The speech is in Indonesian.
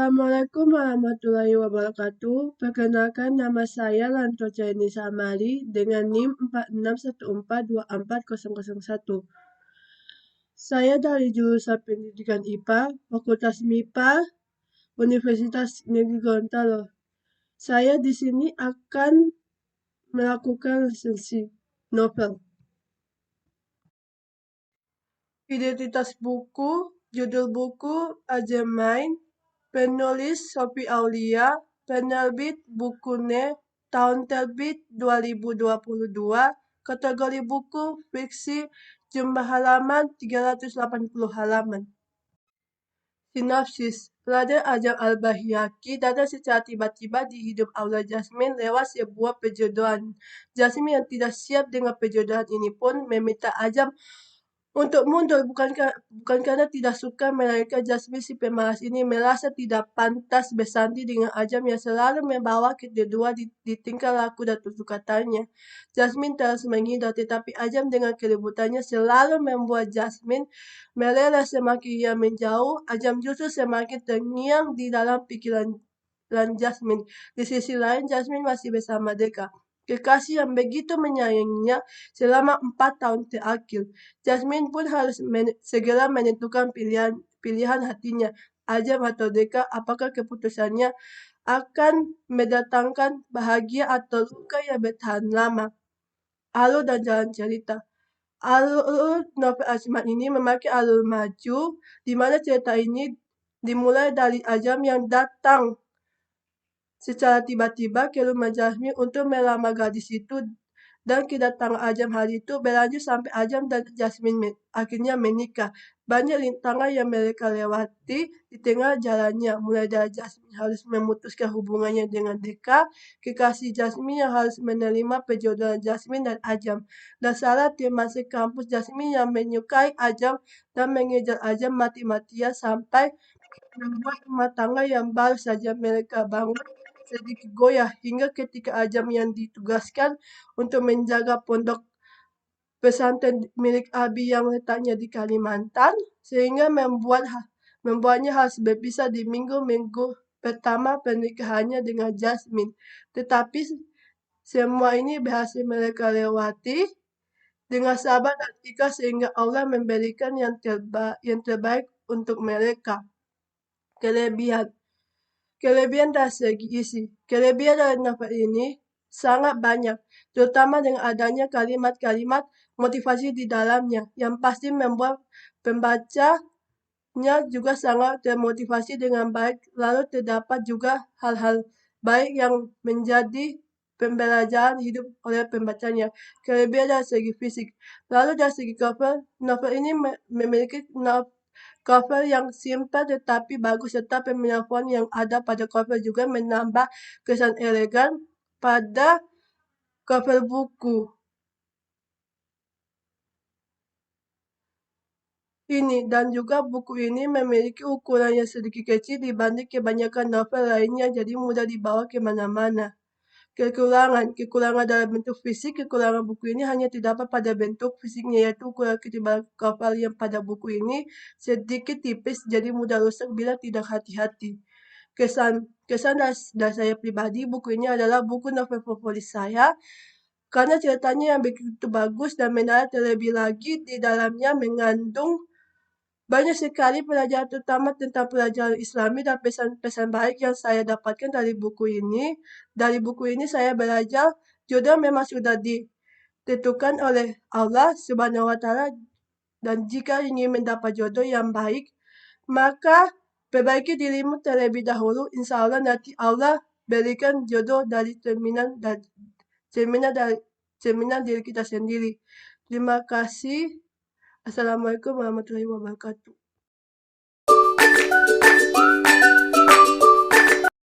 Assalamualaikum warahmatullahi wabarakatuh. Perkenalkan, nama saya Lanto Caini Samari dengan NIM 4614240001. Saya dari jurusan Pendidikan IPA, Fakultas MIPA, Universitas Negeri Gorontalo. Saya di sini akan melakukan resensi novel. Identitas buku, judul buku Ajemain, penulis Sophie Aulia, penerbit Bukune, tahun terbit 2022, kategori buku fiksi, jumlah halaman 380 halaman. Sinopsis, Raden Ajam Al-Bahyaki datang secara tiba-tiba di hidup Aula Jasmine lewat sebuah perjodohan. Jasmine yang tidak siap dengan perjodohan ini pun meminta Ajam untuk mundur, bukan karena tidak suka, melainkan Jasmine si pemalas ini merasa tidak pantas bersanding dengan Ajam yang selalu membawa kedua di tingkah laku dan tutur katanya. Jasmine terus menghindar, tetapi Ajam dengan keributannya selalu membuat Jasmine meleleh. Semakin ia menjauh, Ajam justru semakin terngiang di dalam pikiran Jasmine. Di sisi lain, Jasmine masih bersama Deka, kekasih yang begitu menyayanginya selama 4 tahun terakhir. Jasmine pun harus segera menentukan pilihan hatinya, Ajam atau Deka. Apakah keputusannya akan mendatangkan bahagia atau luka yang bertahan lama? Alur dan jalan cerita. Alur novel Ajemain ini memakai alur maju, di mana cerita ini dimulai dari Ajam yang datang secara tiba-tiba ke rumah Jasmine untuk melamar gadis itu, dan kedatangan Ajam hari itu berlanjut sampai Ajam dan Jasmine akhirnya menikah. Banyak rintangan yang mereka lewati di tengah jalannya, mulai dari Jasmine harus memutuskan hubungannya dengan Deka, kekasih Jasmine yang harus menerima perjodohan Jasmine dan Ajam, dan salah teman sekampus Jasmine yang menyukai Ajam dan mengejar Ajam mati-matian sampai membuat rumah tangga yang baru saja mereka bangun sedikit goyah, hingga ketika Ajam yang ditugaskan untuk menjaga pondok pesantren milik Abi yang letaknya di Kalimantan, sehingga membuatnya harus berpisah di minggu-minggu pertama pernikahannya dengan Jasmine. Tetapi semua ini berhasil mereka lewati dengan sabar dan ikhlas, sehingga Allah memberikan yang terbaik untuk mereka. Kelebihan dari segi isi. Kelebihan dari novel ini sangat banyak, terutama dengan adanya kalimat-kalimat motivasi di dalamnya, yang pasti membuat pembacanya juga sangat termotivasi dengan baik. Lalu terdapat juga hal-hal baik yang menjadi pembelajaran hidup oleh pembacanya. Kelebihan dari segi fisik. Lalu dari segi cover, novel ini memiliki cover yang simpel tetapi bagus, serta pemilihan font yang ada pada cover juga menambah kesan elegan pada cover buku ini. Dan juga buku ini memiliki ukuran yang sedikit kecil dibanding kebanyakan novel lainnya, jadi mudah dibawa kemana-mana. Kekurangan dalam bentuk fisik. Kekurangan buku ini hanya terdapat pada bentuk fisiknya, yaitu ukuran ketebalan cover yang pada buku ini sedikit tipis, jadi mudah rusak bila tidak hati-hati. Kesan dari saya pribadi, buku ini adalah buku novel favorit saya karena ceritanya yang begitu bagus dan menarik. Terlebih lagi di dalamnya mengandung banyak sekali pelajaran, terutama tentang pelajaran Islami dan pesan-pesan baik yang saya dapatkan dari buku ini. Dari buku ini saya belajar jodoh memang sudah ditentukan oleh Allah Subhanahu wa Ta'ala, dan jika ingin mendapat jodoh yang baik, maka perbaiki dirimu terlebih dahulu. Insya Allah nanti Allah berikan jodoh dari cerminan diri kita sendiri. Terima kasih. Assalamualaikum warahmatullahi wabarakatuh.